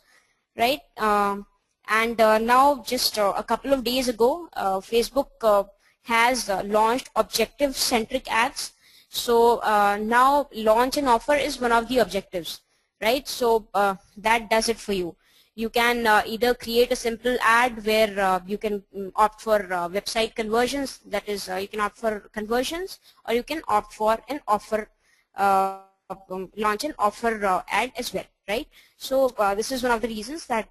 Speaker 2: right? And now just a couple of days ago, Facebook has launched objective-centric ads. So now launch an offer is one of the objectives, right? So that does it for you. You can either create a simple ad where you can opt for website conversions, that is you can opt for conversions, or you can opt for an offer, launch an offer ad as well, right? So this is one of the reasons that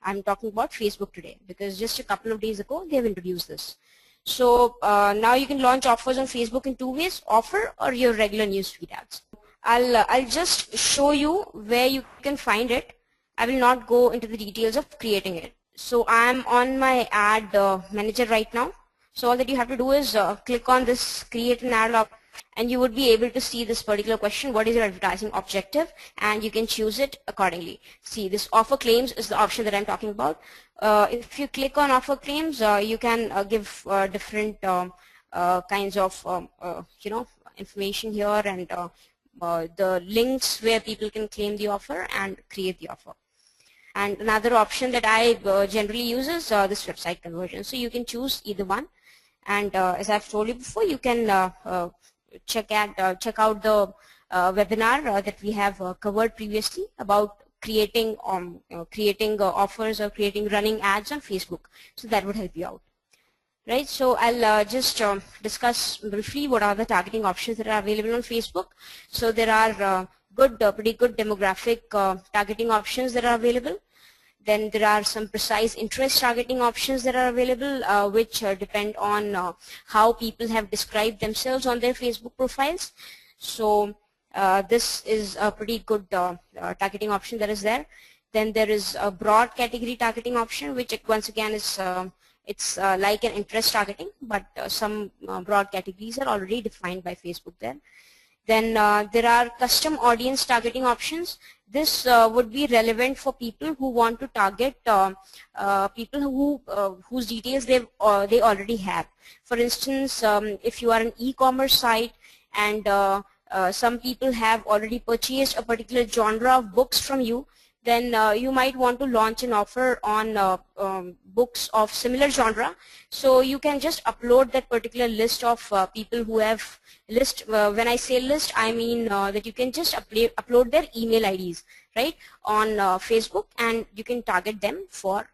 Speaker 2: I'm talking about Facebook today, because just a couple of days ago they have introduced this. So now you can launch offers on Facebook in two ways: offer or your regular newsfeed ads. I'll just show you where you can find it. I will not go into the details of creating it. So I'm on my ad manager right now. So all that you have to do is click on this create an ad option, and you would be able to see this particular question: what is your advertising objective? And you can choose it accordingly. See, this offer claims is the option that I'm talking about. If you click on offer claims, you can give different kinds of information here, and the links where people can claim the offer and create the offer. And another option that I generally use is this website conversion. So you can choose either one. And as I've told you before, you can check out the webinar that we have covered previously about creating offers or running ads on Facebook. So that would help you out. Right, so I'll just discuss briefly what are the targeting options that are available on Facebook. So there are pretty good demographic targeting options that are available. Then there are some precise interest targeting options that are available, which depend on how people have described themselves on their Facebook profiles. So this is a pretty good targeting option that is there. Then there is a broad category targeting option, which once again is it's like an interest targeting, but some broad categories are already defined by Facebook there. Then there are custom audience targeting options. This would be relevant for people who want to target people whose details they already have. For instance, if you are an e-commerce site and some people have already purchased a particular genre of books from you, then you might want to launch an offer on books of similar genre. So you can just upload that particular list of people who have when I say list, I mean that you can just upload their email IDs, right, on Facebook, and you can target them for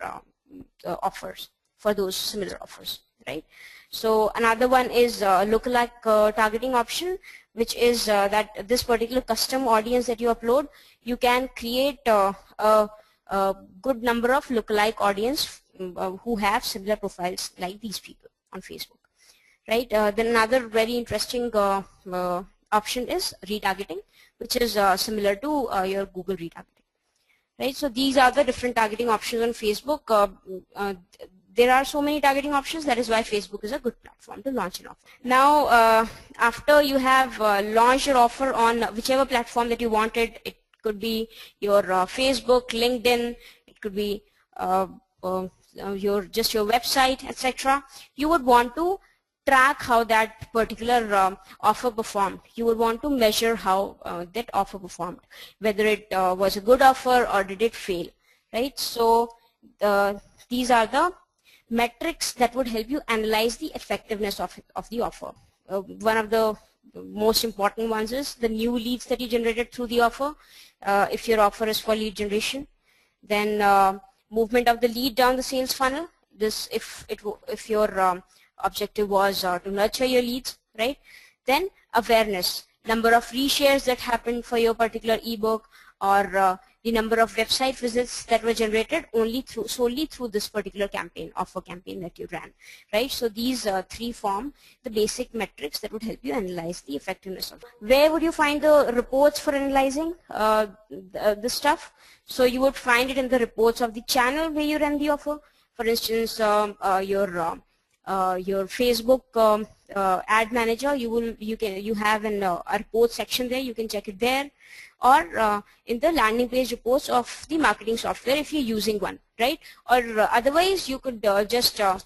Speaker 2: offers, for those similar offers, right? So another one is lookalike targeting option, which is that this particular custom audience that you upload, you can create a good number of lookalike audience who have similar profiles like these people on Facebook, right? Then another very interesting option is retargeting, which is similar to your Google retargeting, right? So these are the different targeting options on Facebook. There are so many targeting options. That is why Facebook is a good platform to launch an offer. Now, after you have launched your offer on whichever platform that you wanted, it could be your Facebook, LinkedIn, it could be your website, etc. You would want to track how that particular offer performed. You would want to measure how that offer performed, whether it was a good offer or did it fail, right? So these are the metrics that would help you analyze the effectiveness of the offer. One of the most important ones is the new leads that you generated through the offer, if your offer is for lead generation. Then movement of the lead down the sales funnel. This if your objective was to nurture your leads, right? Then awareness, number of reshares that happened for your particular ebook, or the number of website visits that were generated solely through this particular offer campaign that you ran, right? So these three form the basic metrics that would help you analyze the effectiveness of. Where would you find the reports for analyzing this stuff? So you would find it in the reports of the channel where you ran the offer. For instance, your Facebook ad manager, you have a report section there. You can check it there, or in the landing page reports of the marketing software if you're using one, right? Or otherwise you could just have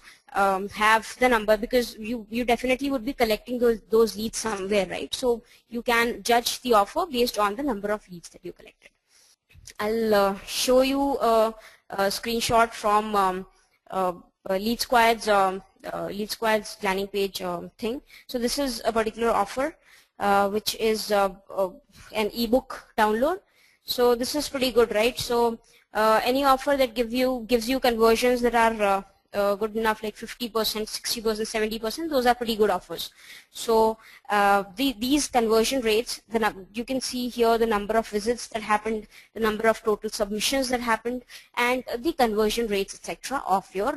Speaker 2: the number, because you definitely would be collecting those leads somewhere, right? So you can judge the offer based on the number of leads that you collected. I'll show you a screenshot from LeadSquared's landing page thing. So this is a particular offer which is an ebook download. So this is pretty good, right? So Any offer that gives you conversions that are good enough, like 50%, 60%, 70%, those are pretty good offers. So these conversion rates, you can see here the number of visits that happened, the number of total submissions that happened, and the conversion rates, etc., of your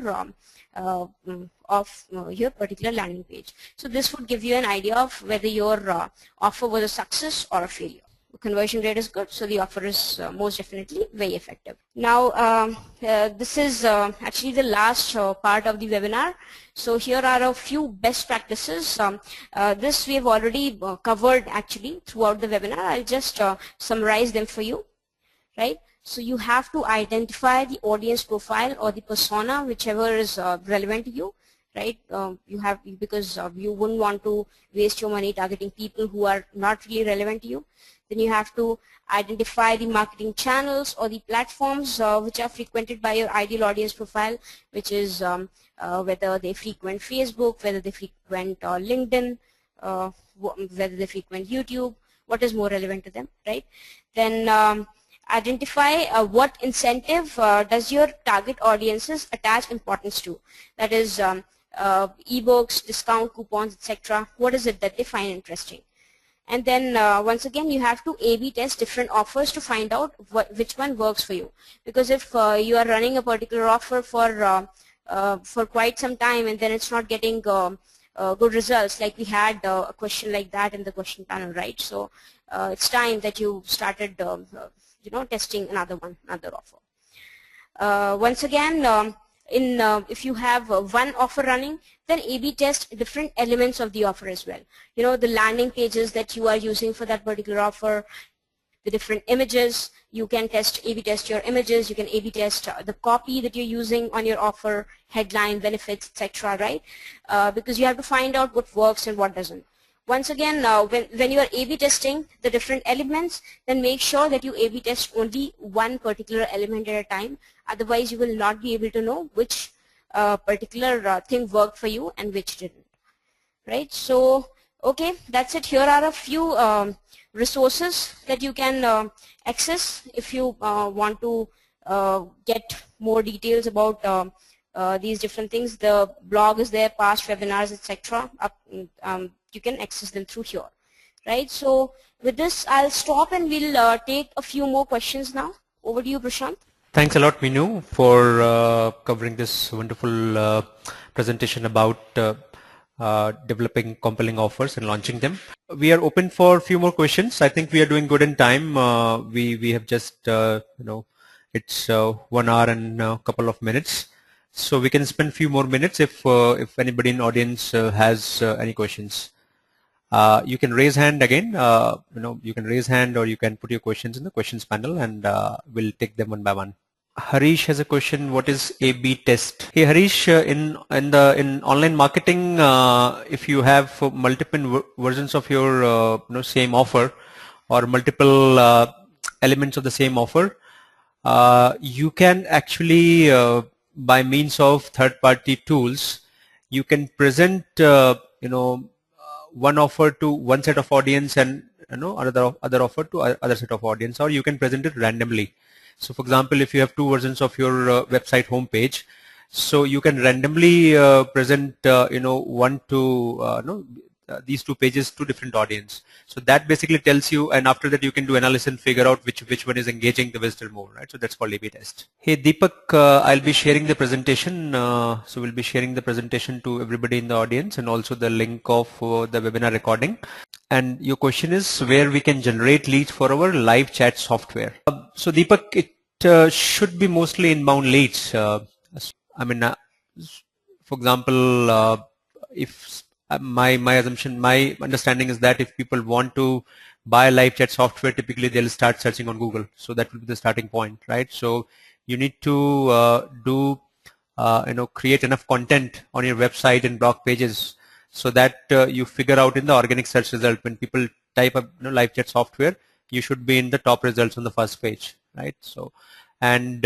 Speaker 2: particular landing page. So this would give you an idea of whether your offer was a success or a failure. Conversion rate is good, so the offer is most definitely very effective. Now this is actually the last part of the webinar. So here are a few best practices. This we have already covered actually throughout the webinar. I'll just summarize them for you, right? So you have to identify the audience profile or the persona, whichever is relevant to you, right? Because you wouldn't want to waste your money targeting people who are not really relevant to you. Then you have to identify the marketing channels or the platforms which are frequented by your ideal audience profile, which is whether they frequent Facebook, whether they frequent LinkedIn, whether they frequent YouTube, what is more relevant to them, right? Then identify what incentive does your target audiences attach importance to. That is ebooks, discount coupons, etc. What is it that they find interesting? And then once again, you have to A/B test different offers to find out which one works for you. Because if you are running a particular offer for quite some time and then it's not getting good results, like we had a question like that in the question panel, right? So it's time that you started, testing another offer. Once again, if you have one offer running, then A/B test different elements of the offer as well. The landing pages that you are using for that particular offer, the different images. You can A/B test your images. You can A/B test the copy that you're using on your offer, headline, benefits, etc. Right? Because you have to find out what works and what doesn't. Once again, when you are A/B testing the different elements, then make sure that you A/B test only one particular element at a time. Otherwise, you will not be able to know which particular thing worked for you and which didn't. Right? So, okay, that's it. Here are a few resources that you can access if you want to get more details about these different things. The blog is there, past webinars, etc. You can access them through here, right? So with this, I'll stop and we'll take a few more questions now. Over to you, Prashant.
Speaker 1: Thanks a lot, Minu, for covering this wonderful presentation about developing compelling offers and launching them. We are open for a few more questions. I think we are doing good in time. We have just it's 1 hour and a couple of minutes, so we can spend a few more minutes if anybody in the audience has any questions. You can raise hand again. You can raise hand or you can put your questions in the questions panel, and we'll take them one by one. Harish has a question. What is A/B test? Hey Harish, in online marketing, if you have multiple versions of your same offer or multiple elements of the same offer, you can actually by means of third-party tools, you can present one offer to one set of audience and other offer to other set of audience, or you can present it randomly. So for example, if you have two versions of your website homepage, so you can randomly present one to these two pages to different audience. So that basically tells you, and after that you can do analysis and figure out which one is engaging the visitor more, right? So that's called A/B test. Hey Deepak, I'll be sharing the presentation. So we'll be sharing the presentation to everybody in the audience and also the link of the webinar recording. And your question is where we can generate leads for our live chat software. So Deepak, it should be mostly inbound leads. For example, if my assumption, my understanding is that if people want to buy live chat software, typically they'll start searching on Google. So that will be the starting point, right? So you need to create enough content on your website and blog pages so that you figure out in the organic search result when people type up live chat software, you should be in the top results on the first page, right? So, and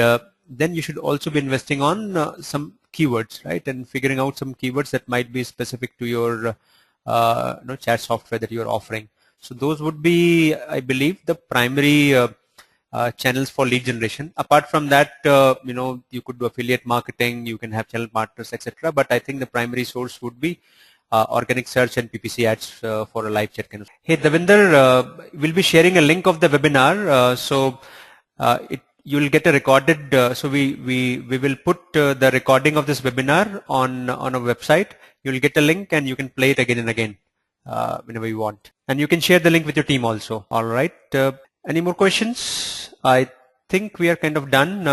Speaker 1: then you should also be investing on some keywords, right, and figuring out some keywords that might be specific to your chat software that you are offering. So those would be, I believe, the primary channels for lead generation. Apart from that, you could do affiliate marketing, you can have channel partners, etc. But I think the primary source would be organic search and PPC ads for a live chat kind of. Hey, Davinder, we'll be sharing a link of the webinar, you will get a recorded. So we will put the recording of this webinar on a website. You will get a link and you can play it again and again whenever you want. And you can share the link with your team also. All right. Any more questions? I think we are kind of done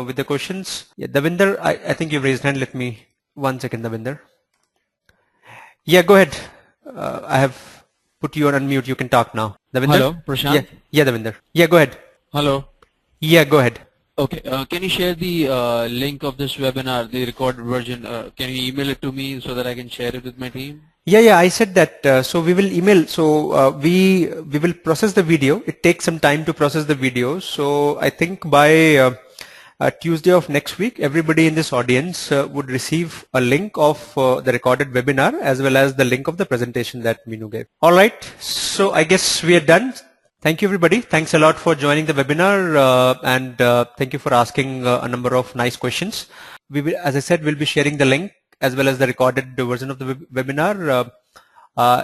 Speaker 1: with the questions. Yeah, Davinder, I think you've raised hand. Let me 1 second, Davinder. Yeah, go ahead. I have put you on unmute. You can talk now. Davinder?
Speaker 3: Hello, Prashant?
Speaker 1: Yeah, Davinder. Yeah, go ahead.
Speaker 3: Hello.
Speaker 1: Yeah, go ahead.
Speaker 3: Okay, can you share the link of this webinar, the recorded version? Can you email it to me so that I can share it with my team?
Speaker 1: Yeah, I said that. So we will email. So we will process the video. It takes some time to process the video. So I think by Tuesday of next week, everybody in this audience would receive a link of the recorded webinar as well as the link of the presentation that Meenu gave. All right. So I guess we are done. Thank you, everybody. Thanks a lot for joining the webinar and thank you for asking a number of nice questions. We will, as I said, we'll be sharing the link as well as the recorded version of the webinar.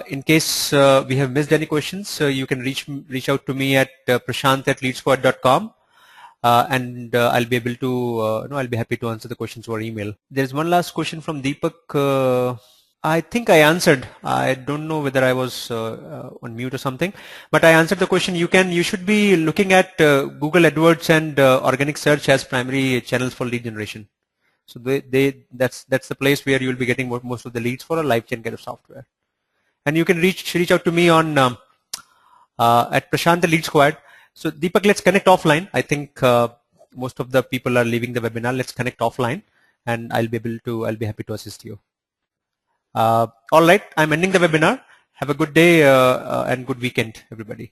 Speaker 1: In case we have missed any questions, you can reach out to me at prashant@leadsquared.com. And I'll be able to, I'll be happy to answer the questions over email. There's one last question from Deepak. I think I answered. I don't know whether I was on mute or something, but I answered the question. You should be looking at Google AdWords and organic search as primary channels for lead generation. So that's the place where you will be getting most of the leads for a live chain kind of software. And you can reach out to me on at Prashant the LeadSquared. So Deepak, let's connect offline. I think most of the people are leaving the webinar. Let's connect offline, and I'll be happy to assist you. All right, I'm ending the webinar. Have a good day and good weekend, everybody.